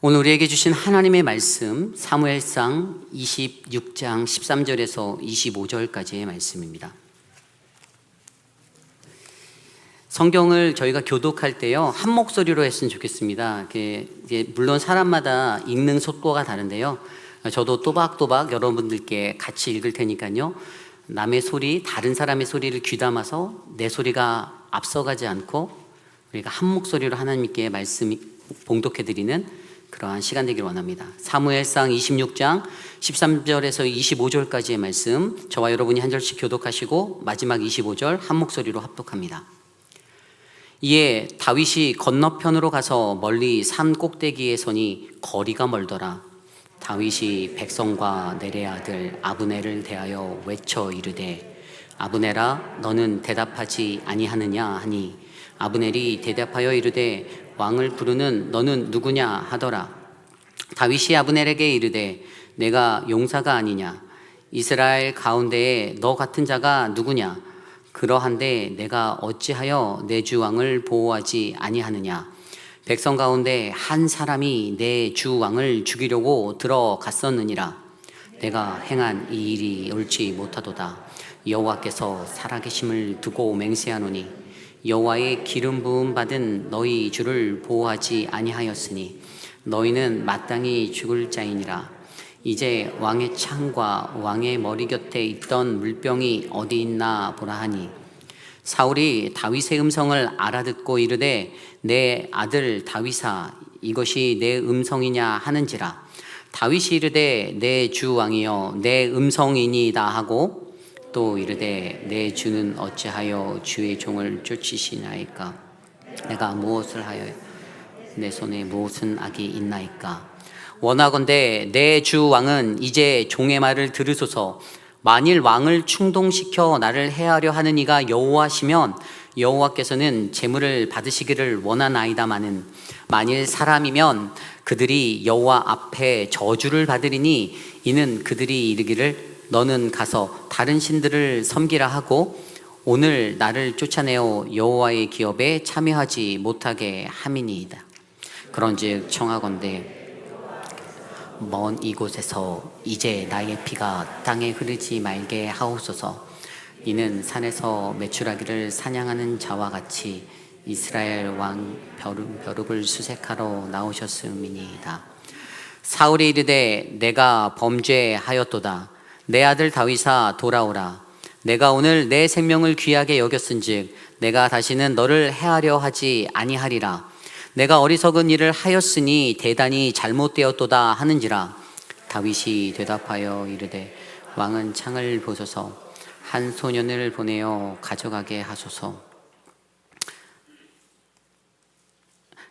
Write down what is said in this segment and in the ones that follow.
오늘 우리에게 주신 하나님의 말씀 사무엘상 26장 13절에서 25절까지의 말씀입니다. 성경을 저희가 교독할 때요, 한 목소리로 했으면 좋겠습니다. 물론 사람마다 읽는 속도가 다른데요, 저도 또박또박 여러분들께 같이 읽을 테니까요, 남의 소리, 다른 사람의 소리를 귀담아서 내 소리가 앞서가지 않고 우리가 한 목소리로 하나님께 말씀 봉독해드리는 그러한 시간 되길 원합니다. 사무엘상 26장 13절에서 25절까지의 말씀, 저와 여러분이 한 절씩 교독하시고 마지막 25절 한 목소리로 합독합니다. 이에 다윗이 건너편으로 가서 멀리 산 꼭대기에 서니 거리가 멀더라. 다윗이 백성과 내레 아들 아브넬을 대하여 외쳐 이르되, 아브넬아, 너는 대답하지 아니하느냐 하니, 아브넬이 대답하여 이르되, 왕을 부르는 너는 누구냐 하더라. 다윗이 아브넬에게 이르되, 내가 용사가 아니냐? 이스라엘 가운데에 너 같은 자가 누구냐? 그러한데 내가 어찌하여 내 주 왕을 보호하지 아니하느냐? 백성 가운데 한 사람이 내 주 왕을 죽이려고 들어갔었느니라. 내가 행한 이 일이 옳지 못하도다. 여호와께서 살아계심을 두고 맹세하노니, 여호와의 기름 부음 받은 너희 주를 보호하지 아니하였으니 너희는 마땅히 죽을 자이니라. 이제 왕의 창과 왕의 머리 곁에 있던 물병이 어디 있나 보라 하니, 사울이 다윗의 음성을 알아듣고 이르되, 내 아들 다윗아, 이것이 내 음성이냐 하는지라. 다윗이 이르되, 내 주 왕이여, 내 음성이니이다 하고, 또 이르되, 내 주는 어찌하여 주의 종을 쫓으시나이까? 내가 무엇을 하여 내 손에 무엇은 악이 있나이까? 원하건대 내 주 왕은 이제 종의 말을 들으소서. 만일 왕을 충동시켜 나를 해하려 하는 이가 여호와시면 여호와께서는 재물을 받으시기를 원하나이다마는, 만일 사람이면 그들이 여호와 앞에 저주를 받으리니, 이는 그들이 이르기를 너는 가서 다른 신들을 섬기라 하고 오늘 나를 쫓아내어 여호와의 기업에 참여하지 못하게 함이니이다. 그런즉 청하건대 먼 이곳에서 이제 나의 피가 땅에 흐르지 말게 하옵소서. 이는 산에서 메추라기를 사냥하는 자와 같이 이스라엘 왕 벼룩을 수색하러 나오셨음이니이다. 사울이 이르되, 내가 범죄하였도다. 내 아들 다윗아, 돌아오라. 내가 오늘 내 생명을 귀하게 여겼은즉 내가 다시는 너를 해하려 하지 아니하리라. 내가 어리석은 일을 하였으니 대단히 잘못되었도다 하는지라. 다윗이 대답하여 이르되, 왕은 창을 보소서. 한 소년을 보내어 가져가게 하소서.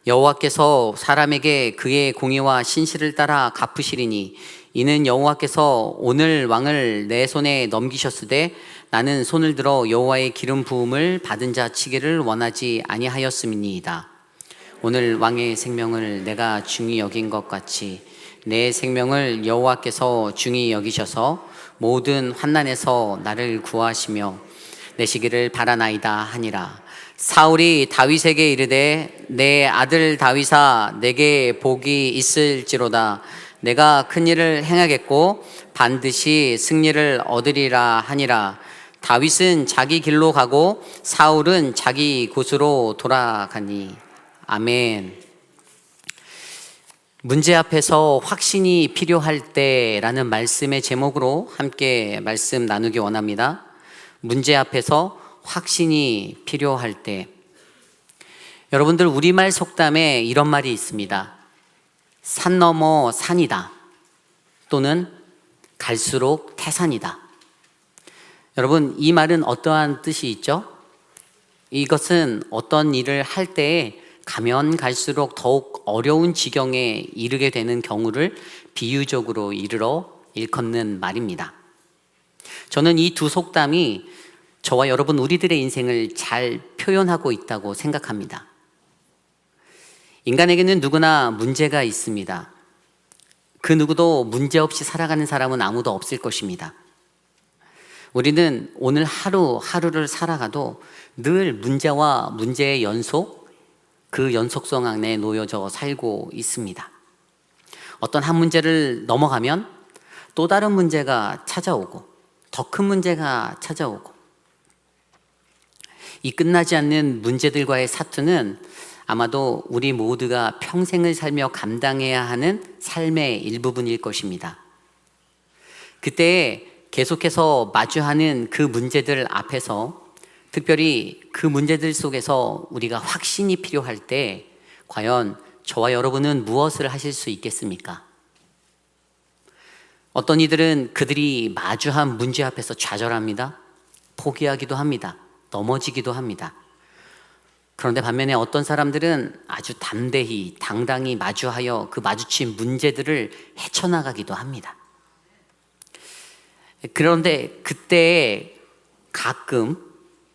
여호와께서 사람에게 그의 공의와 신실을 따라 갚으시리니, 이는 여호와께서 오늘 왕을 내 손에 넘기셨으되 나는 손을 들어 여호와의 기름 부음을 받은 자 치기를 원하지 아니하였음이니이다. 오늘 왕의 생명을 내가 중히 여긴 것 같이 내 생명을 여호와께서 중히 여기셔서 모든 환난에서 나를 구하시며 내시기를 바라나이다 하니라. 사울이 다윗에게 이르되, 내 아들 다윗아, 내게 복이 있을지로다. 내가 큰 일을 행하겠고 반드시 승리를 얻으리라 하니라. 다윗은 자기 길로 가고 사울은 자기 곳으로 돌아가니. 아멘. 문제 앞에서 확신이 필요할 때라는 말씀의 제목으로 함께 말씀 나누기 원합니다. 문제 앞에서 확신이 필요할 때. 여러분들, 우리말 속담에 이런 말이 있습니다. 산 넘어 산이다, 또는 갈수록 태산이다. 여러분, 이 말은 어떠한 뜻이 있죠? 이것은 어떤 일을 할 때에 가면 갈수록 더욱 어려운 지경에 이르게 되는 경우를 비유적으로 이르러 일컫는 말입니다. 저는 이 두 속담이 저와 여러분 우리들의 인생을 잘 표현하고 있다고 생각합니다. 인간에게는 누구나 문제가 있습니다. 그 누구도 문제 없이 살아가는 사람은 아무도 없을 것입니다. 우리는 오늘 하루하루를 살아가도 늘 문제와 문제의 연속, 그 연속성 안에 놓여져 살고 있습니다. 어떤 한 문제를 넘어가면 또 다른 문제가 찾아오고 더 큰 문제가 찾아오고, 이 끝나지 않는 문제들과의 사투는 아마도 우리 모두가 평생을 살며 감당해야 하는 삶의 일부분일 것입니다. 그때 계속해서 마주하는 그 문제들 앞에서, 특별히 그 문제들 속에서 우리가 확신이 필요할 때 과연 저와 여러분은 무엇을 하실 수 있겠습니까? 어떤 이들은 그들이 마주한 문제 앞에서 좌절합니다. 포기하기도 합니다. 넘어지기도 합니다. 그런데 반면에 어떤 사람들은 아주 담대히 당당히 마주하여 그 마주친 문제들을 헤쳐나가기도 합니다. 그런데 그때 가끔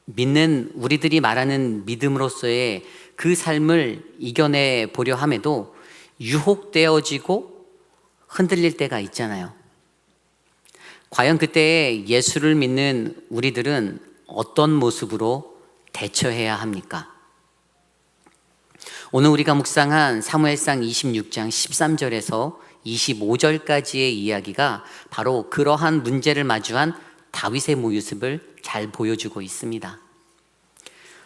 믿는 우리들이 말하는 믿음으로서의 그 삶을 이겨내 보려 함에도 유혹되어지고 흔들릴 때가 있잖아요. 과연 그때 예수를 믿는 우리들은 어떤 모습으로 대처해야 합니까? 오늘 우리가 묵상한 사무엘상 26장 13절에서 25절까지의 이야기가 바로 그러한 문제를 마주한 다윗의 모습을 잘 보여주고 있습니다.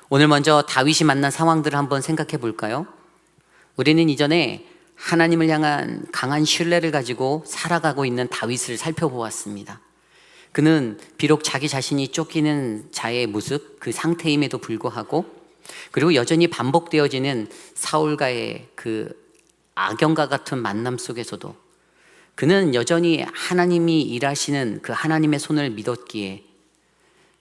오늘 먼저 다윗이 만난 상황들을 한번 생각해 볼까요? 우리는 이전에 하나님을 향한 강한 신뢰를 가지고 살아가고 있는 다윗을 살펴보았습니다. 그는 비록 자기 자신이 쫓기는 자의 모습, 그 상태임에도 불구하고, 그리고 여전히 반복되어지는 사울과의 그 악연과 같은 만남 속에서도 그는 여전히 하나님이 일하시는 그 하나님의 손을 믿었기에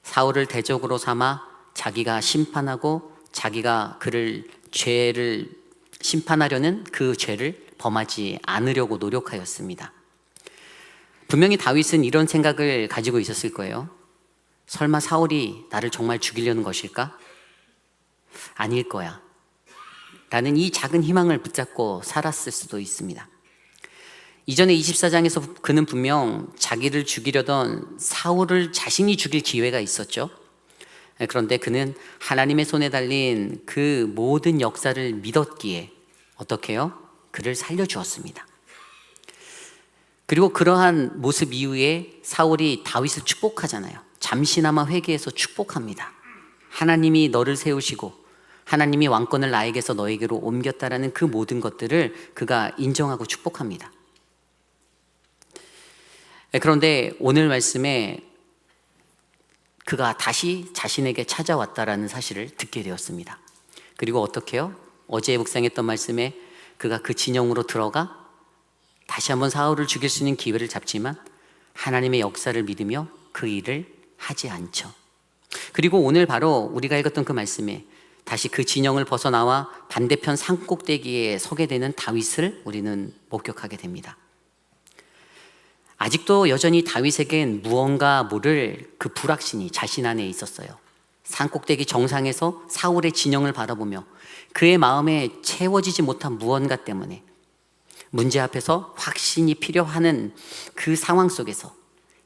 사울을 대적으로 삼아 자기가 심판하고 자기가 그를 죄를 심판하려는 그 죄를 범하지 않으려고 노력하였습니다. 분명히 다윗은 이런 생각을 가지고 있었을 거예요. 설마 사울이 나를 정말 죽이려는 것일까? 아닐 거야 라는 이 작은 희망을 붙잡고 살았을 수도 있습니다. 이전에 24장에서 그는 분명 자기를 죽이려던 사울을 자신이 죽일 기회가 있었죠. 그런데 그는 하나님의 손에 달린 그 모든 역사를 믿었기에 어떻게 해요? 그를 살려주었습니다. 그리고 그러한 모습 이후에 사울이 다윗을 축복하잖아요. 잠시나마 회개해서 축복합니다. 하나님이 너를 세우시고 하나님이 왕권을 나에게서 너에게로 옮겼다라는 그 모든 것들을 그가 인정하고 축복합니다. 그런데 오늘 말씀에 그가 다시 자신에게 찾아왔다라는 사실을 듣게 되었습니다. 그리고 어떻게 해요? 어제 묵상했던 말씀에 그가 그 진영으로 들어가 다시 한번 사울을 죽일 수 있는 기회를 잡지만 하나님의 역사를 믿으며 그 일을 하지 않죠. 그리고 오늘 바로 우리가 읽었던 그 말씀에 다시 그 진영을 벗어나와 반대편 산꼭대기에 서게 되는 다윗을 우리는 목격하게 됩니다. 아직도 여전히 다윗에겐 무언가 모를 그 불확신이 자신 안에 있었어요. 산꼭대기 정상에서 사울의 진영을 바라보며 그의 마음에 채워지지 못한 무언가 때문에 문제 앞에서 확신이 필요하는 그 상황 속에서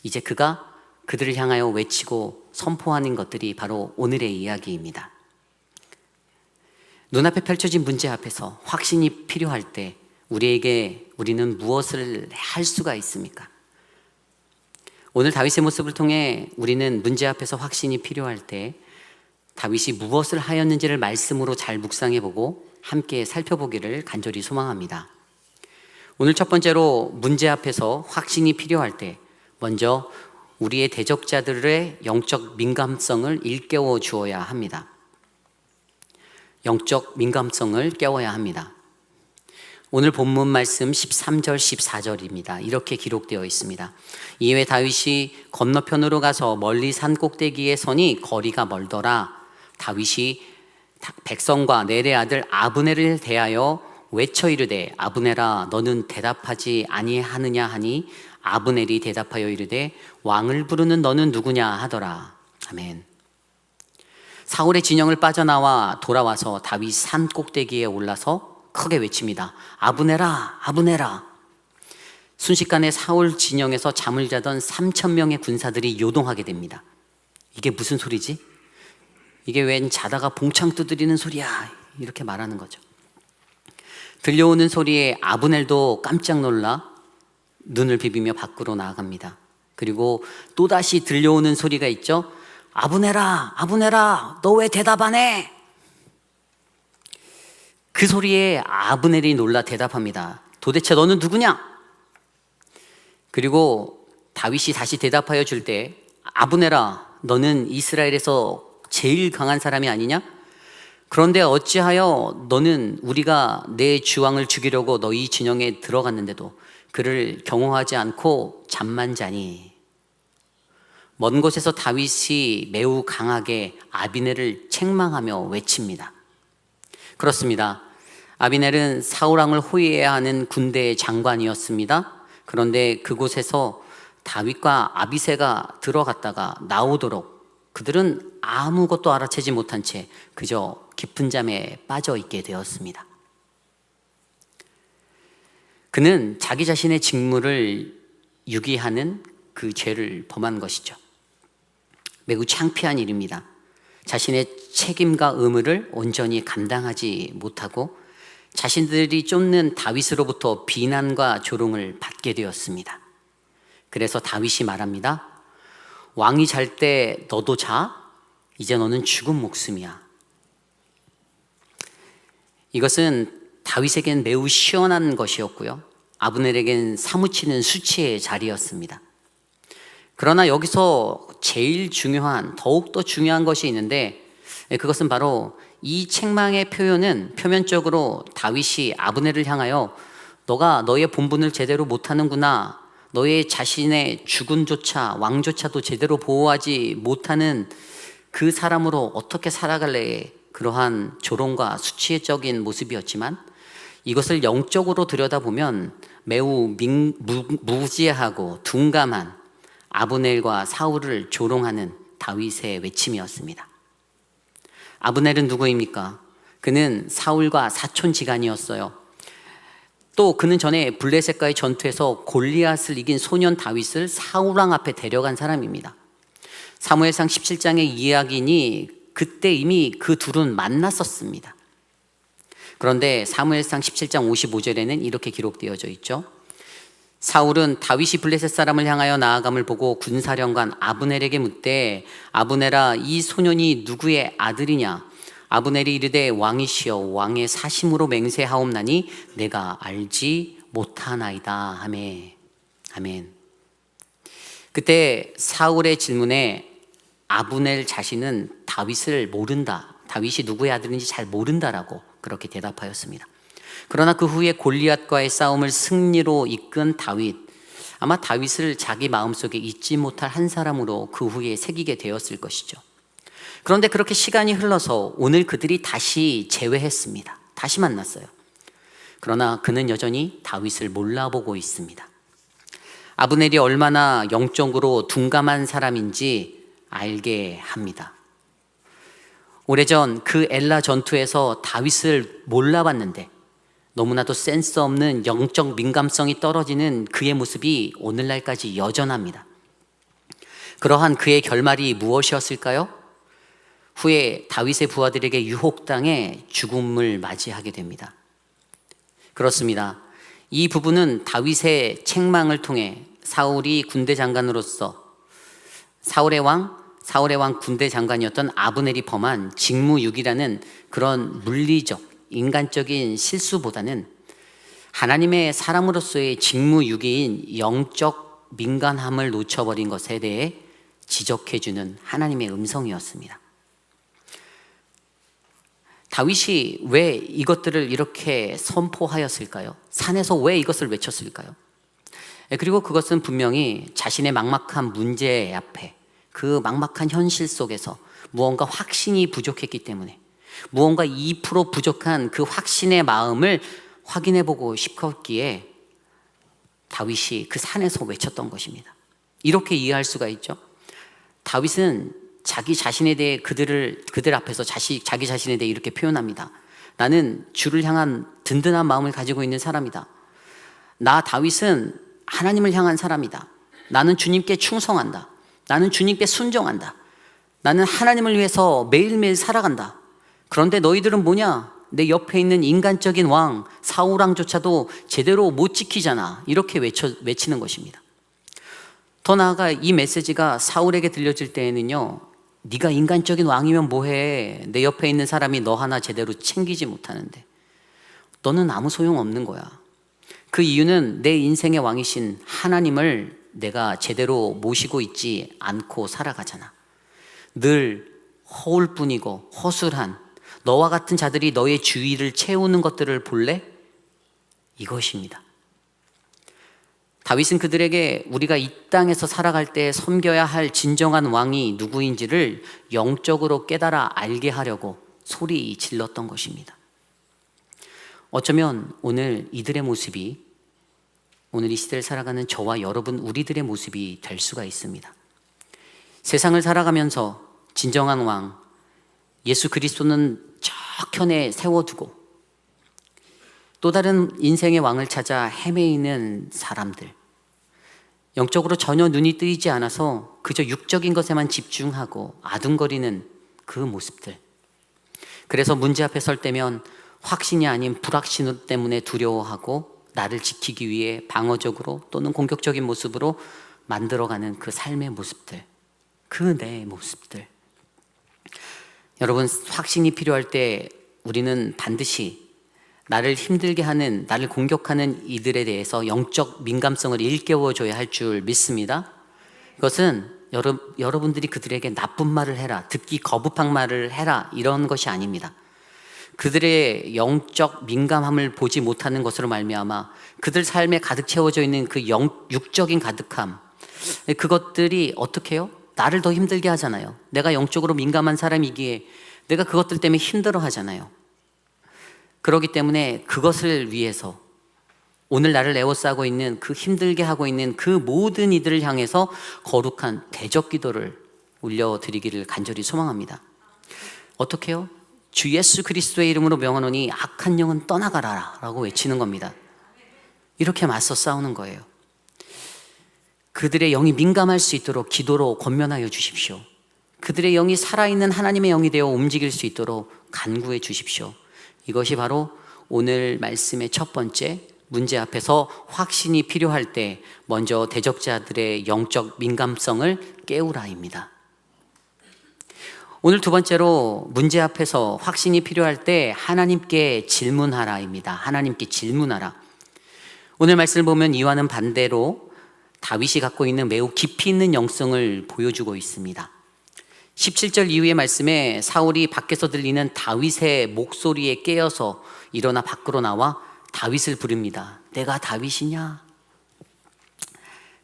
이제 그가 그들을 향하여 외치고 선포하는 것들이 바로 오늘의 이야기입니다. 눈앞에 펼쳐진 문제 앞에서 확신이 필요할 때 우리는 무엇을 할 수가 있습니까? 오늘 다윗의 모습을 통해 우리는 문제 앞에서 확신이 필요할 때 다윗이 무엇을 하였는지를 말씀으로 잘 묵상해보고 함께 살펴보기를 간절히 소망합니다. 오늘 첫 번째로 문제 앞에서 확신이 필요할 때 먼저 우리의 대적자들의 영적 민감성을 일깨워 주어야 합니다. 영적 민감성을 깨워야 합니다. 오늘 본문 말씀 13절 14절입니다. 이렇게 기록되어 있습니다. 이에 다윗이 건너편으로 가서 멀리 산 꼭대기에 서니 거리가 멀더라. 다윗이 백성과 넬의 아들 아브넬을 대하여 외쳐 이르되 아브넬아 너는 대답하지 아니하느냐 하니 아브넬이 대답하여 이르되 왕을 부르는 너는 누구냐 하더라. 아멘. 사울의 진영을 빠져나와 돌아와서 다윗 산 꼭대기에 올라서 크게 외칩니다. 아브넬아 아브넬아. 순식간에 사울 진영에서 잠을 자던 3,000명의 군사들이 요동하게 됩니다. 이게 무슨 소리지? 이게 웬 자다가 봉창 두드리는 소리야, 이렇게 말하는 거죠. 들려오는 소리에 아브넬도 깜짝 놀라 눈을 비비며 밖으로 나아갑니다. 그리고 또다시 들려오는 소리가 있죠. 아브넬아, 아브넬아, 너 왜 대답 안 해? 그 소리에 아브넬이 놀라 대답합니다. 도대체 너는 누구냐? 그리고 다윗이 다시 대답하여 줄 때, 아브넬아, 너는 이스라엘에서 제일 강한 사람이 아니냐? 그런데 어찌하여 너는 우리가 내 주왕을 죽이려고 너희 진영에 들어갔는데도 그를 경호하지 않고 잠만 자니? 먼 곳에서 다윗이 매우 강하게 아비넬을 책망하며 외칩니다. 그렇습니다. 아비넬은 사울왕을 호위해야 하는 군대의 장관이었습니다. 그런데 그곳에서 다윗과 아비새가 들어갔다가 나오도록 그들은 아무것도 알아채지 못한 채 그저 깊은 잠에 빠져 있게 되었습니다. 그는 자기 자신의 직무를 유기하는 그 죄를 범한 것이죠. 매우 창피한 일입니다. 자신의 책임과 의무를 온전히 감당하지 못하고 자신들이 쫓는 다윗으로부터 비난과 조롱을 받게 되었습니다. 그래서 다윗이 말합니다. 왕이 잘 때 너도 자? 이제 너는 죽은 목숨이야. 이것은 다윗에겐 매우 시원한 것이었고요. 아브넬에겐 사무치는 수치의 자리였습니다. 그러나 여기서 제일 중요한, 더욱더 중요한 것이 있는데 그것은 바로 이 책망의 표현은 표면적으로 다윗이 아브넬을 향하여 너가 너의 본분을 제대로 못하는구나, 너의 자신의 주군조차 왕조차도 제대로 보호하지 못하는 그 사람으로 어떻게 살아갈래, 그러한 조롱과 수치적인 모습이었지만 이것을 영적으로 들여다보면 매우 무지하고 둔감한 아브넬과 사울을 조롱하는 다윗의 외침이었습니다. 아브넬은 누구입니까? 그는 사울과 사촌지간이었어요. 또 그는 전에 블레셋과의 전투에서 골리앗을 이긴 소년 다윗을 사울왕 앞에 데려간 사람입니다. 사무엘상 17장의 이야기니 그때 이미 그 둘은 만났었습니다. 그런데 사무엘상 17장 55절에는 이렇게 기록되어져 있죠. 사울은 다윗이 블레셋 사람을 향하여 나아감을 보고 군사령관 아브넬에게 묻되 아브넬아, 이 소년이 누구의 아들이냐? 아브넬이 이르되 왕이시여 왕의 사심으로 맹세하옵나니 내가 알지 못하나이다 하매. 아멘. 그때 사울의 질문에 아브넬 자신은 다윗을 모른다, 다윗이 누구의 아들인지 잘 모른다라고 그렇게 대답하였습니다. 그러나 그 후에 골리앗과의 싸움을 승리로 이끈 다윗, 아마 다윗을 자기 마음속에 잊지 못할 한 사람으로 그 후에 새기게 되었을 것이죠. 그런데 그렇게 시간이 흘러서 오늘 그들이 다시 재회했습니다. 다시 만났어요. 그러나 그는 여전히 다윗을 몰라보고 있습니다. 아브넬이 얼마나 영적으로 둔감한 사람인지 알게 합니다. 오래전 그 엘라 전투에서 다윗을 몰라봤는데 너무나도 센스 없는 영적 민감성이 떨어지는 그의 모습이 오늘날까지 여전합니다. 그러한 그의 결말이 무엇이었을까요? 후에 다윗의 부하들에게 유혹당해 죽음을 맞이하게 됩니다. 그렇습니다. 이 부분은 다윗의 책망을 통해 사울이 군대 장관으로서 사울의 왕 군대 장관이었던 아브넬이 범한 직무유기라는 그런 물리적, 인간적인 실수보다는 하나님의 사람으로서의 직무유기인 영적 민감함을 놓쳐버린 것에 대해 지적해주는 하나님의 음성이었습니다. 다윗이 왜 이것들을 이렇게 선포하였을까요? 산에서 왜 이것을 외쳤을까요? 그리고 그것은 분명히 자신의 막막한 문제 앞에, 그 막막한 현실 속에서 무언가 확신이 부족했기 때문에, 무언가 2% 부족한 그 확신의 마음을 확인해보고 싶었기에 다윗이 그 산에서 외쳤던 것입니다. 이렇게 이해할 수가 있죠. 다윗은 자기 자신에 대해 그들 앞에서 자기 자신에 대해 이렇게 표현합니다. 나는 주를 향한 든든한 마음을 가지고 있는 사람이다. 나 다윗은 하나님을 향한 사람이다. 나는 주님께 충성한다. 나는 주님께 순종한다. 나는 하나님을 위해서 매일매일 살아간다. 그런데 너희들은 뭐냐? 내 옆에 있는 인간적인 왕 사울 왕조차도 제대로 못 지키잖아. 이렇게 외치는 것입니다. 더 나아가 이 메시지가 사울에게 들려질 때에는요, 네가 인간적인 왕이면 뭐해? 내 옆에 있는 사람이 너 하나 제대로 챙기지 못하는데 너는 아무 소용없는 거야. 그 이유는 내 인생의 왕이신 하나님을 내가 제대로 모시고 있지 않고 살아가잖아. 늘 허울뿐이고 허술한 너와 같은 자들이 너의 주위를 채우는 것들을 볼래? 이것입니다. 다윗은 그들에게 우리가 이 땅에서 살아갈 때 섬겨야 할 진정한 왕이 누구인지를 영적으로 깨달아 알게 하려고 소리 질렀던 것입니다. 어쩌면 오늘 이들의 모습이 오늘 이 시대를 살아가는 저와 여러분 우리들의 모습이 될 수가 있습니다. 세상을 살아가면서 진정한 왕 예수 그리스도는 저편에 세워두고 또 다른 인생의 왕을 찾아 헤매이는 사람들, 영적으로 전혀 눈이 뜨이지 않아서 그저 육적인 것에만 집중하고 아둥거리는 그 모습들. 그래서 문제 앞에 설 때면 확신이 아닌 불확신 때문에 두려워하고 나를 지키기 위해 방어적으로 또는 공격적인 모습으로 만들어가는 그 삶의 모습들, 그 내 모습들. 여러분, 확신이 필요할 때 우리는 반드시 나를 힘들게 하는, 나를 공격하는 이들에 대해서 영적 민감성을 일깨워줘야 할 줄 믿습니다. 그것은 여러분들이 그들에게 나쁜 말을 해라, 듣기 거북한 말을 해라, 이런 것이 아닙니다. 그들의 영적 민감함을 보지 못하는 것으로 말미암아 그들 삶에 가득 채워져 있는 그 육적인 가득함, 그것들이 어떻게 해요? 나를 더 힘들게 하잖아요. 내가 영적으로 민감한 사람이기에 내가 그것들 때문에 힘들어 하잖아요. 그렇기 때문에 그것을 위해서 오늘 나를 에워싸고 있는 그 힘들게 하고 있는 그 모든 이들을 향해서 거룩한 대적 기도를 올려드리기를 간절히 소망합니다. 어떻게 해요? 주 예수 그리스도의 이름으로 명하노니 악한 영은 떠나가라 라고 외치는 겁니다. 이렇게 맞서 싸우는 거예요. 그들의 영이 민감할 수 있도록 기도로 권면하여 주십시오. 그들의 영이 살아있는 하나님의 영이 되어 움직일 수 있도록 간구해 주십시오. 이것이 바로 오늘 말씀의 첫 번째, 문제 앞에서 확신이 필요할 때 먼저 대적자들의 영적 민감성을 깨우라입니다. 오늘 두 번째로 문제 앞에서 확신이 필요할 때 하나님께 질문하라입니다. 하나님께 질문하라. 오늘 말씀을 보면 이와는 반대로 다윗이 갖고 있는 매우 깊이 있는 영성을 보여주고 있습니다. 17절 이후의 말씀에 사울이 밖에서 들리는 다윗의 목소리에 깨어서 일어나 밖으로 나와 다윗을 부릅니다. 내가 다윗이냐?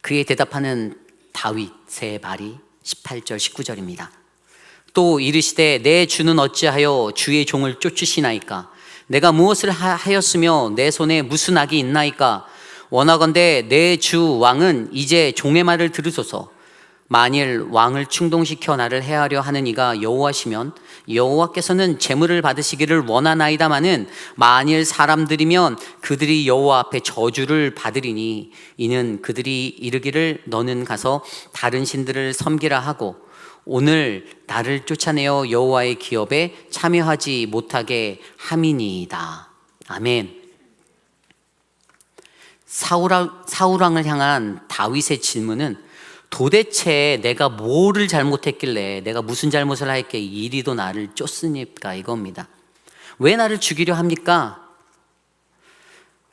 그에 대답하는 다윗의 말이 18절 19절입니다. 또 이르시되 내 주는 어찌하여 주의 종을 쫓으시나이까? 내가 무엇을 하였으며 내 손에 무슨 악이 있나이까? 원하건대 내 주 왕은 이제 종의 말을 들으소서. 만일 왕을 충동시켜 나를 해하려 하는 이가 여호와시면 여호와께서는 재물을 받으시기를 원하나이다마는 만일 사람들이면 그들이 여호와 앞에 저주를 받으리니 이는 그들이 이르기를 너는 가서 다른 신들을 섬기라 하고 오늘 나를 쫓아내어 여호와의 기업에 참여하지 못하게 함이니이다. 아멘. 사울왕을 향한 다윗의 질문은 도대체 내가 뭐를 잘못했길래, 내가 무슨 잘못을 하였기에 이리도 나를 쫓으니까, 이겁니다. 왜 나를 죽이려 합니까?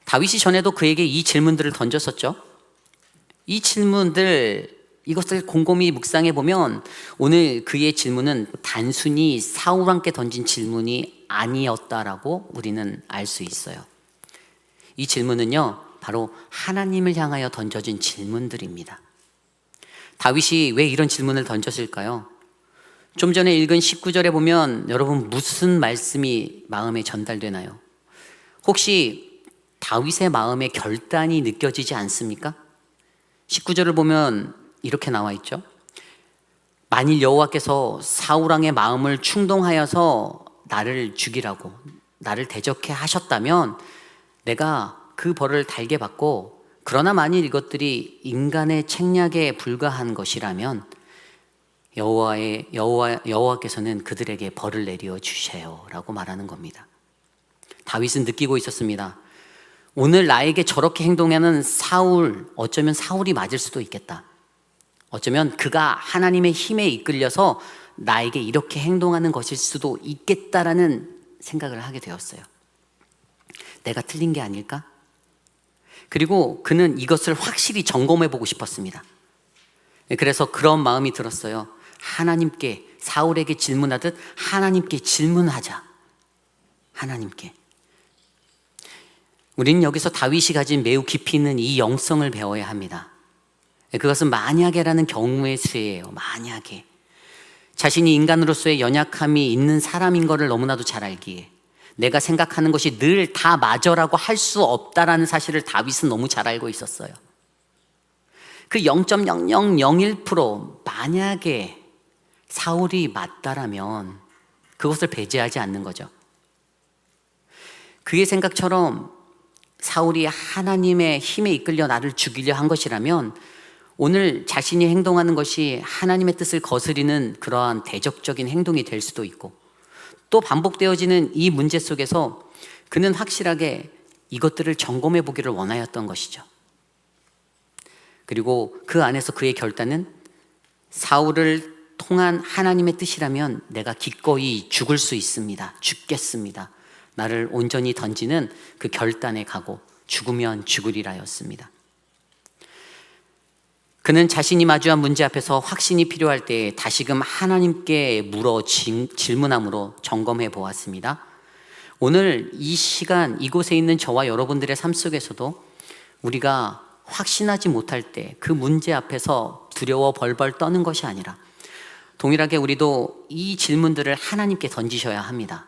다윗이 전에도 그에게 이 질문들을 던졌었죠. 이 질문들, 이것을 곰곰이 묵상해 보면 오늘 그의 질문은 단순히 사울왕께 던진 질문이 아니었다라고 우리는 알 수 있어요. 이 질문은요, 바로 하나님을 향하여 던져진 질문들입니다. 다윗이 왜 이런 질문을 던졌을까요? 좀 전에 읽은 19절에 보면 여러분 무슨 말씀이 마음에 전달되나요? 혹시 다윗의 마음에 결단이 느껴지지 않습니까? 19절을 보면 이렇게 나와 있죠. 만일 여호와께서 사울왕의 마음을 충동하여서 나를 죽이라고, 나를 대적해 하셨다면 내가 그 벌을 달게 받고, 그러나 만일 이것들이 인간의 책략에 불과한 것이라면 여호와께서는 그들에게 벌을 내려 주세요 라고 말하는 겁니다. 다윗은 느끼고 있었습니다. 오늘 나에게 저렇게 행동하는 사울, 어쩌면 사울이 맞을 수도 있겠다. 어쩌면 그가 하나님의 힘에 이끌려서 나에게 이렇게 행동하는 것일 수도 있겠다라는 생각을 하게 되었어요. 내가 틀린 게 아닐까? 그리고 그는 이것을 확실히 점검해 보고 싶었습니다. 그래서 그런 마음이 들었어요. 하나님께, 사울에게 질문하듯 하나님께 질문하자. 하나님께. 우리는 여기서 다윗이 가진 매우 깊이 있는 이 영성을 배워야 합니다. 그것은 만약에라는 경우의 수예요. 만약에. 자신이 인간으로서의 연약함이 있는 사람인 것을 너무나도 잘 알기에, 내가 생각하는 것이 늘 다 맞아라고 할 수 없다라는 사실을 다윗은 너무 잘 알고 있었어요. 그 0.0001% 만약에 사울이 맞다라면 그것을 배제하지 않는 거죠. 그의 생각처럼 사울이 하나님의 힘에 이끌려 나를 죽이려 한 것이라면 오늘 자신이 행동하는 것이 하나님의 뜻을 거스리는 그러한 대적적인 행동이 될 수도 있고, 또 반복되어지는 이 문제 속에서 그는 확실하게 이것들을 점검해 보기를 원하였던 것이죠. 그리고 그 안에서 그의 결단은 사울을 통한 하나님의 뜻이라면 내가 기꺼이 죽을 수 있습니다. 죽겠습니다. 나를 온전히 던지는 그 결단에 가고 죽으면 죽으리라였습니다. 그는 자신이 마주한 문제 앞에서 확신이 필요할 때 다시금 하나님께 물어 질문함으로 점검해 보았습니다. 오늘 이 시간 이곳에 있는 저와 여러분들의 삶 속에서도 우리가 확신하지 못할 때 그 문제 앞에서 두려워 벌벌 떠는 것이 아니라 동일하게 우리도 이 질문들을 하나님께 던지셔야 합니다.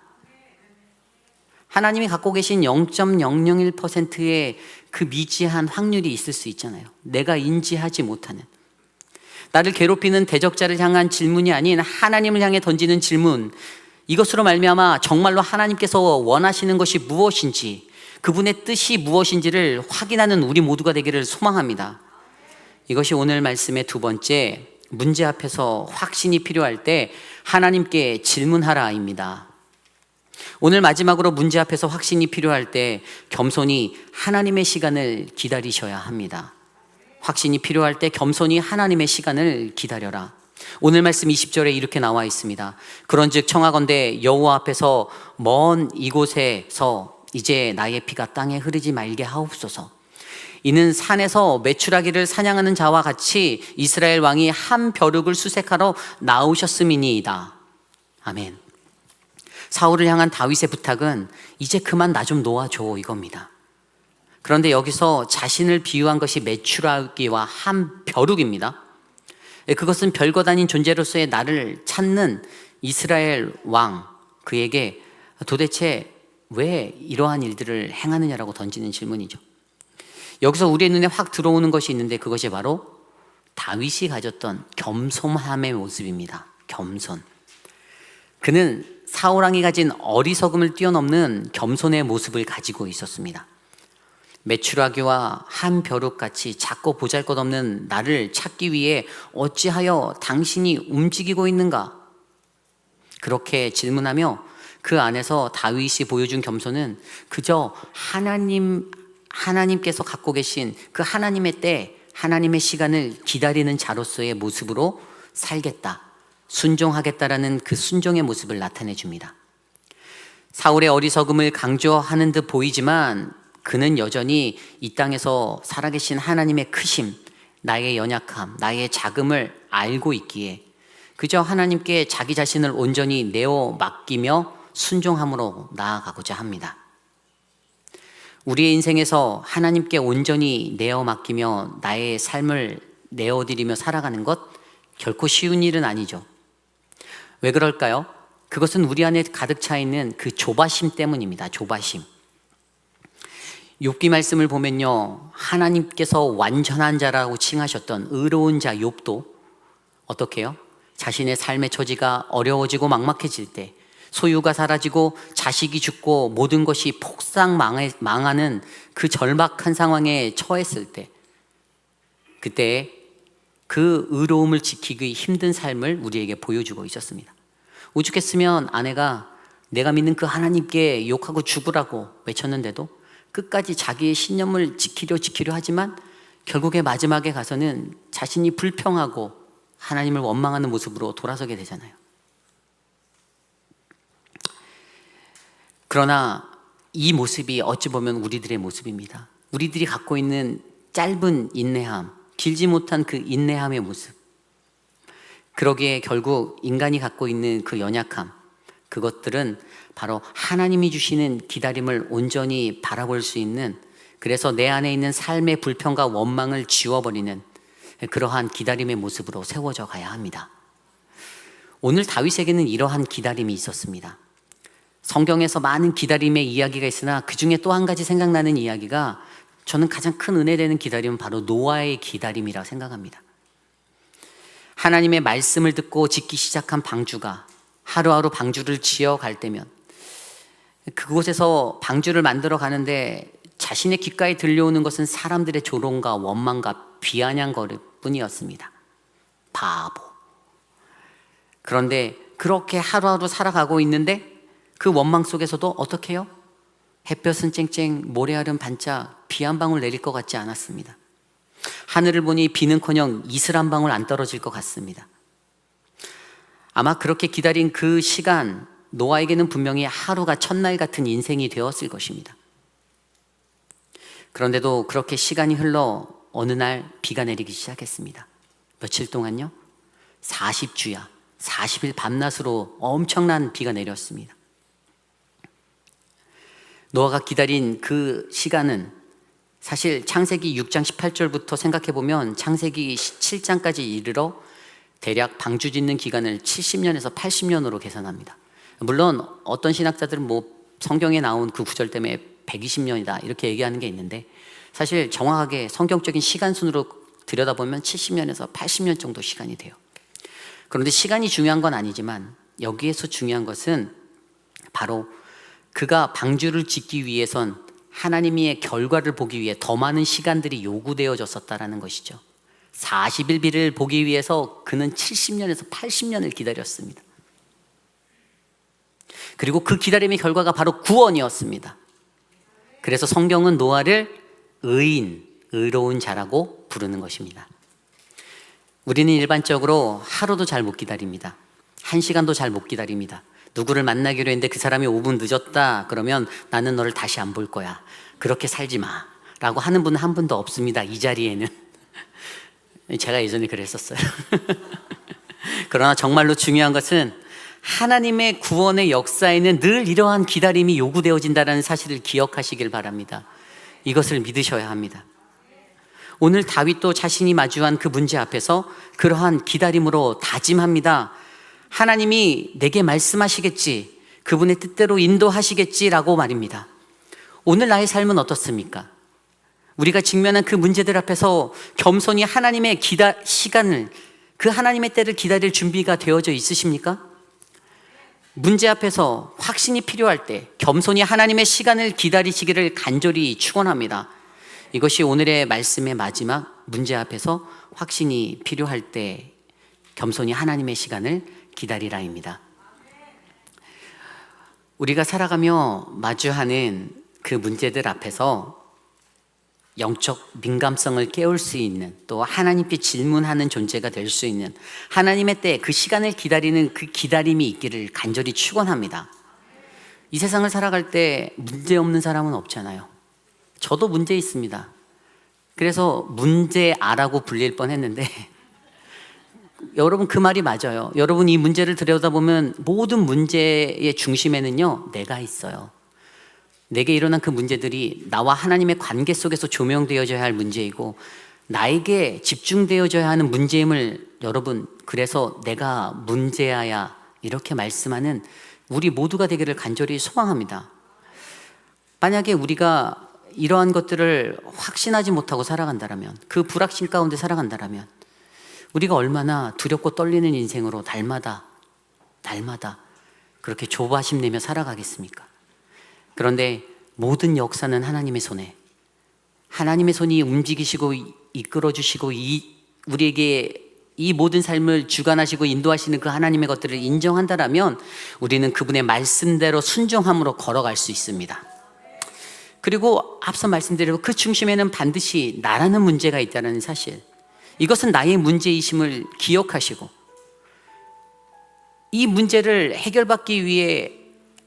하나님이 갖고 계신 0.001%의 그 미지한 확률이 있을 수 있잖아요. 내가 인지하지 못하는, 나를 괴롭히는 대적자를 향한 질문이 아닌 하나님을 향해 던지는 질문, 이것으로 말미암아 정말로 하나님께서 원하시는 것이 무엇인지, 그분의 뜻이 무엇인지를 확인하는 우리 모두가 되기를 소망합니다. 이것이 오늘 말씀의 두 번째, 문제 앞에서 확신이 필요할 때 하나님께 질문하라입니다. 오늘 마지막으로 문제 앞에서 확신이 필요할 때 겸손히 하나님의 시간을 기다리셔야 합니다. 확신이 필요할 때 겸손히 하나님의 시간을 기다려라. 오늘 말씀 20절에 이렇게 나와 있습니다. 그런즉 청하건대 여호와 앞에서 먼 이곳에서 이제 나의 피가 땅에 흐르지 말게 하옵소서. 이는 산에서 메추라기를 사냥하는 자와 같이 이스라엘 왕이 한 벼룩을 수색하러 나오셨음이니이다. 아멘. 사울을 향한 다윗의 부탁은 이제 그만 나 좀 놓아줘 이겁니다. 그런데 여기서 자신을 비유한 것이 메추라기와 한 벼룩입니다. 그것은 별것 아닌 존재로서의 나를 찾는 이스라엘 왕, 그에게 도대체 왜 이러한 일들을 행하느냐라고 던지는 질문이죠. 여기서 우리의 눈에 확 들어오는 것이 있는데 그것이 바로 다윗이 가졌던 겸손함의 모습입니다. 겸손. 그는 사울왕이 가진 어리석음을 뛰어넘는 겸손의 모습을 가지고 있었습니다. 메추라기와 한 벼룩같이 작고 보잘것없는 나를 찾기 위해 어찌하여 당신이 움직이고 있는가? 그렇게 질문하며 그 안에서 다윗이 보여준 겸손은 그저 하나님께서 갖고 계신 그 하나님의 때, 하나님의 시간을 기다리는 자로서의 모습으로 살겠다, 순종하겠다라는 그 순종의 모습을 나타내 줍니다. 사울의 어리석음을 강조하는 듯 보이지만 그는 여전히 이 땅에서 살아계신 하나님의 크심, 나의 연약함, 나의 작음을 알고 있기에 그저 하나님께 자기 자신을 온전히 내어 맡기며 순종함으로 나아가고자 합니다. 우리의 인생에서 하나님께 온전히 내어 맡기며 나의 삶을 내어드리며 살아가는 것 결코 쉬운 일은 아니죠. 왜 그럴까요? 그것은 우리 안에 가득 차 있는 그 조바심 때문입니다. 조바심. 욥기 말씀을 보면요, 하나님께서 완전한 자라고 칭하셨던 의로운 자 욥도 어떻게 해요? 자신의 삶의 처지가 어려워지고 막막해질 때, 소유가 사라지고 자식이 죽고 모든 것이 폭삭 망하는 그 절박한 상황에 처했을 때, 그때 그 의로움을 지키기 힘든 삶을 우리에게 보여주고 있었습니다. 오죽했으면 아내가 내가 믿는 그 하나님께 욕하고 죽으라고 외쳤는데도 끝까지 자기의 신념을 지키려 하지만 결국에 마지막에 가서는 자신이 불평하고 하나님을 원망하는 모습으로 돌아서게 되잖아요. 그러나 이 모습이 어찌 보면 우리들의 모습입니다. 우리들이 갖고 있는 짧은 인내함, 길지 못한 그 인내함의 모습, 그러기에 결국 인간이 갖고 있는 그 연약함, 그것들은 바로 하나님이 주시는 기다림을 온전히 바라볼 수 있는, 그래서 내 안에 있는 삶의 불평과 원망을 지워버리는 그러한 기다림의 모습으로 세워져 가야 합니다. 오늘 다윗에게는 이러한 기다림이 있었습니다. 성경에서 많은 기다림의 이야기가 있으나 그 중에 또 한 가지 생각나는 이야기가, 저는 가장 큰 은혜되는 기다림은 바로 노아의 기다림이라 생각합니다. 하나님의 말씀을 듣고 짓기 시작한 방주가 하루하루 방주를 지어갈 때면, 그곳에서 방주를 만들어 가는데 자신의 귓가에 들려오는 것은 사람들의 조롱과 원망과 비아냥거릴 뿐이었습니다. 바보. 그런데 그렇게 하루하루 살아가고 있는데 그 원망 속에서도 어떻게 해요? 햇볕은 쨍쨍, 모래알은 반짝, 비 한 방울 내릴 것 같지 않았습니다. 하늘을 보니 비는커녕 이슬 한 방울 안 떨어질 것 같습니다. 아마 그렇게 기다린 그 시간, 노아에게는 분명히 하루가 첫날 같은 인생이 되었을 것입니다. 그런데도 그렇게 시간이 흘러 어느 날 비가 내리기 시작했습니다. 며칠 동안요? 40주야, 40일 밤낮으로 엄청난 비가 내렸습니다. 노아가 기다린 그 시간은 사실 창세기 6장 18절부터 생각해보면 창세기 7장까지 이르러 대략 방주 짓는 기간을 70년에서 80년으로 계산합니다. 물론 어떤 신학자들은 성경에 나온 그 구절 때문에 120년이다 이렇게 얘기하는 게 있는데, 사실 정확하게 성경적인 시간순으로 들여다보면 70년에서 80년 정도 시간이 돼요. 그런데 시간이 중요한 건 아니지만 여기에서 중요한 것은 바로 그가 방주를 짓기 위해선 하나님의 결과를 보기 위해 더 많은 시간들이 요구되어졌었다라는 것이죠. 40일 비를 보기 위해서 그는 70년에서 80년을 기다렸습니다. 그리고 그 기다림의 결과가 바로 구원이었습니다. 그래서 성경은 노아를 의인, 의로운 자라고 부르는 것입니다. 우리는 일반적으로 하루도 잘 못 기다립니다. 1시간도 잘 못 기다립니다. 누구를 만나기로 했는데 그 사람이 5분 늦었다 그러면 나는 너를 다시 안 볼 거야, 그렇게 살지 마 라고 하는 분은 한 분도 없습니다. 이 자리에는. 제가 예전에 그랬었어요. 그러나 정말로 중요한 것은 하나님의 구원의 역사에는 늘 이러한 기다림이 요구되어진다는 사실을 기억하시길 바랍니다. 이것을 믿으셔야 합니다. 오늘 다윗도 자신이 마주한 그 문제 앞에서 그러한 기다림으로 다짐합니다. 하나님이 내게 말씀하시겠지, 그분의 뜻대로 인도하시겠지라고 말입니다. 오늘 나의 삶은 어떻습니까? 우리가 직면한 그 문제들 앞에서 겸손히 하나님의 시간을, 그 하나님의 때를 기다릴 준비가 되어져 있으십니까? 문제 앞에서 확신이 필요할 때 겸손히 하나님의 시간을 기다리시기를 간절히 축원합니다. 이것이 오늘의 말씀의 마지막, 문제 앞에서 확신이 필요할 때 겸손히 하나님의 시간을 기다리라입니다. 우리가 살아가며 마주하는 그 문제들 앞에서 영적 민감성을 깨울 수 있는, 또 하나님께 질문하는 존재가 될 수 있는, 하나님의 때 그 시간을 기다리는 그 기다림이 있기를 간절히 축원합니다. 이 세상을 살아갈 때 문제 없는 사람은 없잖아요. 저도 문제 있습니다. 그래서 문제아라고 불릴 뻔했는데 여러분 그 말이 맞아요. 여러분 이 문제를 들여다보면 모든 문제의 중심에는요 내가 있어요. 내게 일어난 그 문제들이 나와 하나님의 관계 속에서 조명되어져야 할 문제이고 나에게 집중되어져야 하는 문제임을, 여러분 그래서 내가 문제아야 이렇게 말씀하는 우리 모두가 되기를 간절히 소망합니다. 만약에 우리가 이러한 것들을 확신하지 못하고 살아간다면, 그 불확신 가운데 살아간다면 우리가 얼마나 두렵고 떨리는 인생으로 날마다 그렇게 조바심 내며 살아가겠습니까? 그런데 모든 역사는 하나님의 손에, 하나님의 손이 움직이시고 이끌어 주시고 우리에게 이 모든 삶을 주관하시고 인도하시는 그 하나님의 것들을 인정한다라면 우리는 그분의 말씀대로 순종함으로 걸어갈 수 있습니다. 그리고 앞서 말씀드린 그 중심에는 반드시 나라는 문제가 있다는 사실, 이것은 나의 문제이심을 기억하시고 이 문제를 해결받기 위해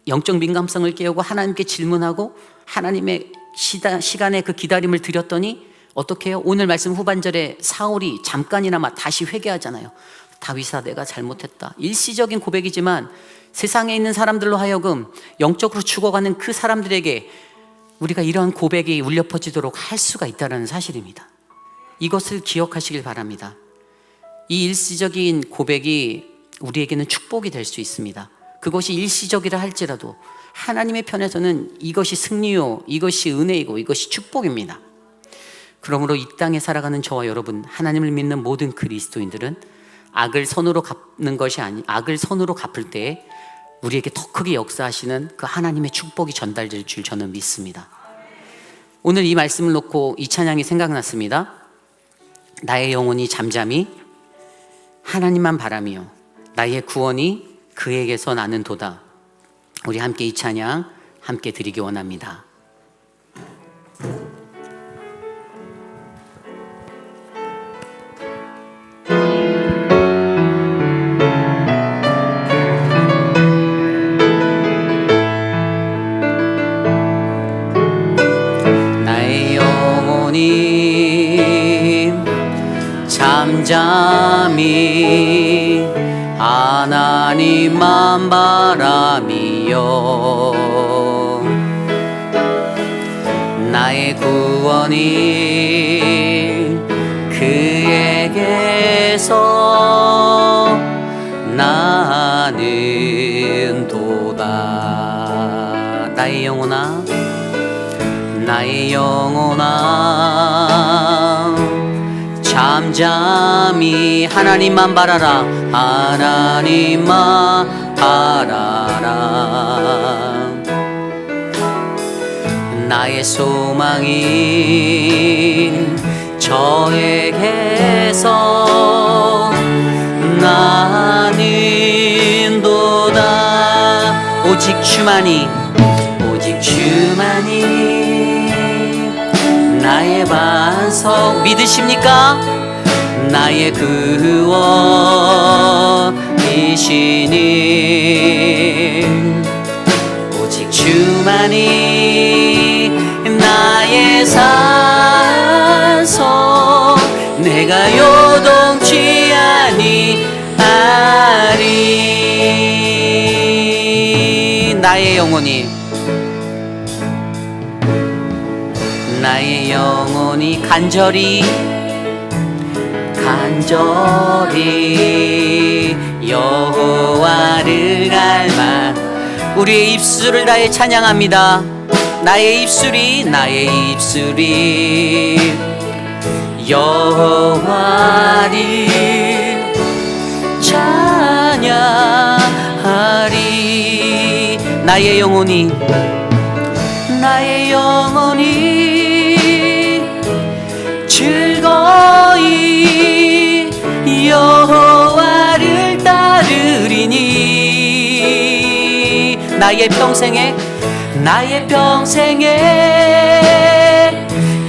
영적 민감성을 깨우고 하나님께 질문하고 하나님의 시간에 그 기다림을 드렸더니 어떻게 해요? 오늘 말씀 후반절에 사울이 잠깐이나마 다시 회개하잖아요. 다윗아, 내가 잘못했다. 일시적인 고백이지만 세상에 있는 사람들로 하여금 영적으로 죽어가는 그 사람들에게 우리가 이런 고백이 울려 퍼지도록 할 수가 있다는 사실입니다. 이것을 기억하시길 바랍니다. 이 일시적인 고백이 우리에게는 축복이 될 수 있습니다. 그것이 일시적이라 할지라도 하나님의 편에서는 이것이 승리요, 이것이 은혜이고 이것이 축복입니다. 그러므로 이 땅에 살아가는 저와 여러분, 하나님을 믿는 모든 그리스도인들은 악을 선으로 갚을 때에 우리에게 더 크게 역사하시는 그 하나님의 축복이 전달될 줄 저는 믿습니다. 오늘 이 말씀을 놓고 이 찬양이 생각났습니다. 나의 영혼이 잠잠히 하나님만 바라며 나의 구원이 그에게서 나는도다. 우리 함께 이 찬양 함께 드리기 원합니다. 나의 영혼이 잠잠히 하나님만 바라며 나의 구원이 그에게서 나는도다. 나의 영혼아, 나의 영혼아, 잠잠히 하나님만 바라라. 하나님만 바라라. 나의 소망이 저에게서 나는도다. 오직 주만이, 오직 주만이 나의 반석. 믿으십니까? 나의 구원이시니 오직 주만이 나의 산성. 내가 요동치 아니하리. 나의 영혼이, 나의 영혼이 간절히 여호와를 닮아. 우리의 입술을 다해 찬양합니다. 나의 입술이 여호와를 찬양하리. 나의 영혼이 즐거이 여호와를 따르리니. 나의 평생에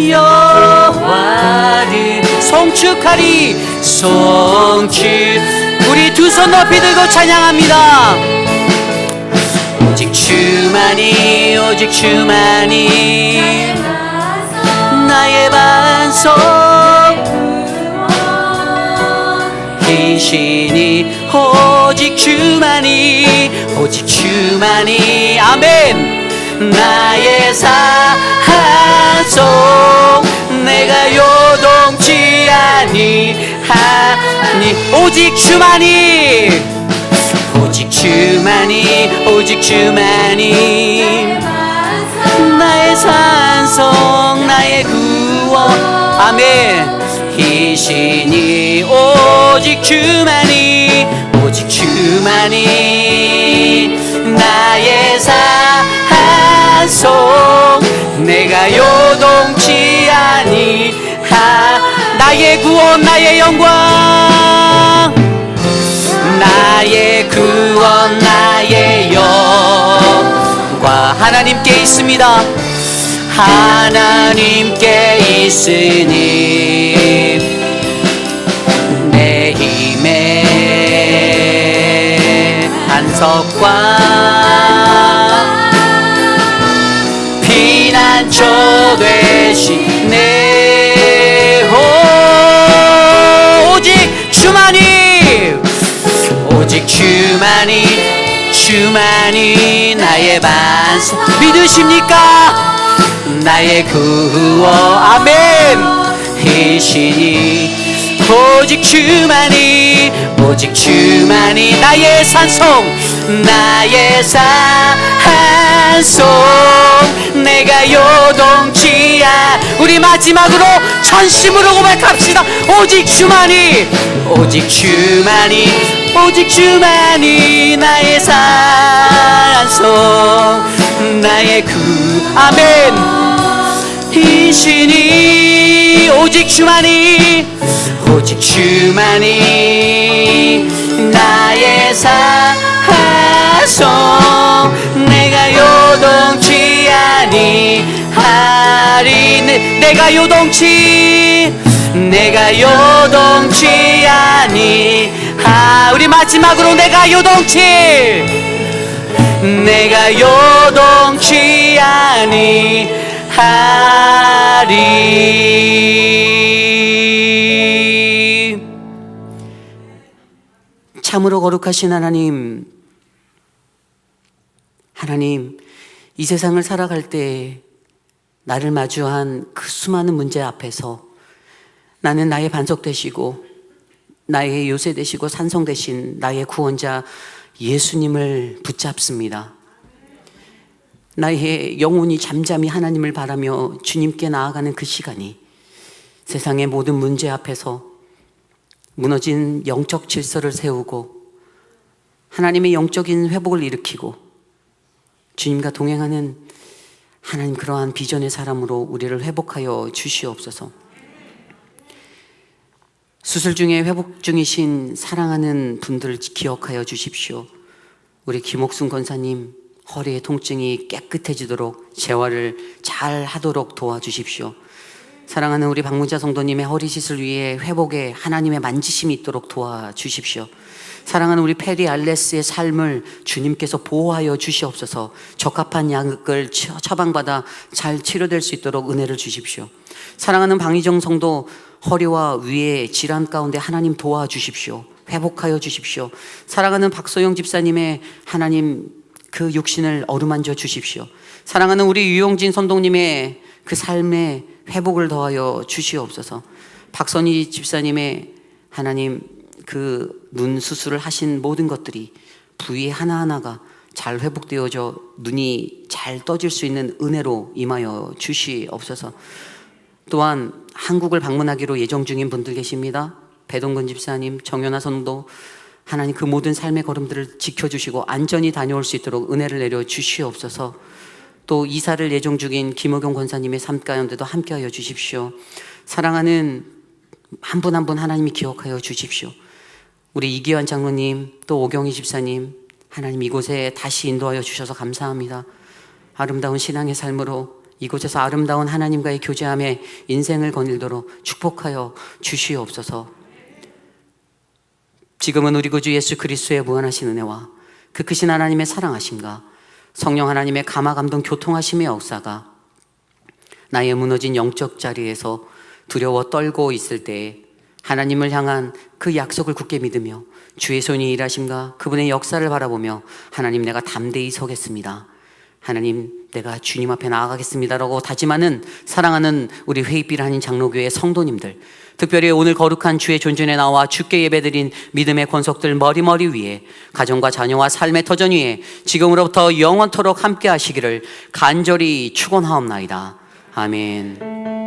여호와를 송축하리. 우리 두 손 높이 들고 찬양합니다. 오직 주만이 나의 반석 이시니 오직 주만이 아멘. 나의 산속 내가 요동치 아니하니 오직 주만이 나의 산성 나의 구원 아멘 이시니 오직 주만이 나의 산속 내가 요동치 아니하 나의 구원 나의 영광 나의 구원 나의 영광 하나님께 있습니다. 하나님께 있으니 내 힘의 반석과 피난처 되시네. 오직 주만이 나의 반석. 믿으십니까? 나의 구원 아멘 이시니 오직 주만이 나의 산성 내가 요동치야. 우리 마지막으로 전심으로 고백합시다. 오직 주만이 나의 산성 나의 아멘 이시니 오직 주만이 나의 산성 내가 요동치 아니하리. 내가 요동치 아니하. 우리 마지막으로 내가 요동치 아니하리. 참으로 거룩하신 하나님, 이 세상을 살아갈 때 나를 마주한 그 수많은 문제 앞에서 나는 나의 반석 되시고 나의 요새 되시고 산성 되신 나의 구원자 예수님을 붙잡습니다. 나의 영혼이 잠잠히 하나님을 바라며 주님께 나아가는 그 시간이 세상의 모든 문제 앞에서 무너진 영적 질서를 세우고 하나님의 영적인 회복을 일으키고 주님과 동행하는 하나님 그러한 비전의 사람으로 우리를 회복하여 주시옵소서. 수술 중에 회복 중이신 사랑하는 분들을 기억하여 주십시오. 우리 김옥순 권사님 허리의 통증이 깨끗해지도록 재활을 잘 하도록 도와주십시오. 사랑하는 우리 박문자 성도님의 허리 시술 위에 회복에 하나님의 만지심이 있도록 도와주십시오. 사랑하는 우리 페리 알레스의 삶을 주님께서 보호하여 주시옵소서. 적합한 약을 처방받아 잘 치료될 수 있도록 은혜를 주십시오. 사랑하는 방희정 성도 허리와 위에 질환 가운데 하나님 도와주십시오. 회복하여 주십시오. 사랑하는 박소영 집사님의 하나님 그 육신을 어루만져 주십시오. 사랑하는 우리 유용진 선동님의 그 삶의 회복을 더하여 주시옵소서. 박선희 집사님의 하나님 그 눈 수술을 하신 모든 것들이 부위 하나하나가 잘 회복되어져 눈이 잘 떠질 수 있는 은혜로 임하여 주시옵소서. 또한 한국을 방문하기로 예정 중인 분들 계십니다. 배동근 집사님, 정연아 선도 하나님 그 모든 삶의 걸음들을 지켜주시고 안전히 다녀올 수 있도록 은혜를 내려 주시옵소서. 또 이사를 예정 중인 김호경 권사님의 삶 가운데도 함께하여 주십시오. 사랑하는 한 분 한 분 하나님이 기억하여 주십시오. 우리 이기환 장로님 또 오경희 집사님 하나님 이곳에 다시 인도하여 주셔서 감사합니다. 아름다운 신앙의 삶으로 이곳에서 아름다운 하나님과의 교제함에 인생을 거닐도록 축복하여 주시옵소서. 지금은 우리 구주 예수 그리스도의 무한하신 은혜와 그 크신 하나님의 사랑하심과 성령 하나님의 감화 감동 교통하심의 역사가 나의 무너진 영적 자리에서 두려워 떨고 있을 때에 하나님을 향한 그 약속을 굳게 믿으며 주의 손이 일하심과 그분의 역사를 바라보며 하나님 내가 담대히 서겠습니다. 하나님 내가 주님 앞에 나아가겠습니다라고 다짐하는 사랑하는 우리 회의빌 한인 장로교회 성도님들, 특별히 오늘 거룩한 주의 존전에 나와 주께 예배드린 믿음의 권속들 머리머리 위에 가정과 자녀와 삶의 터전 위에 지금으로부터 영원토록 함께 하시기를 간절히 축원하옵나이다. 아멘.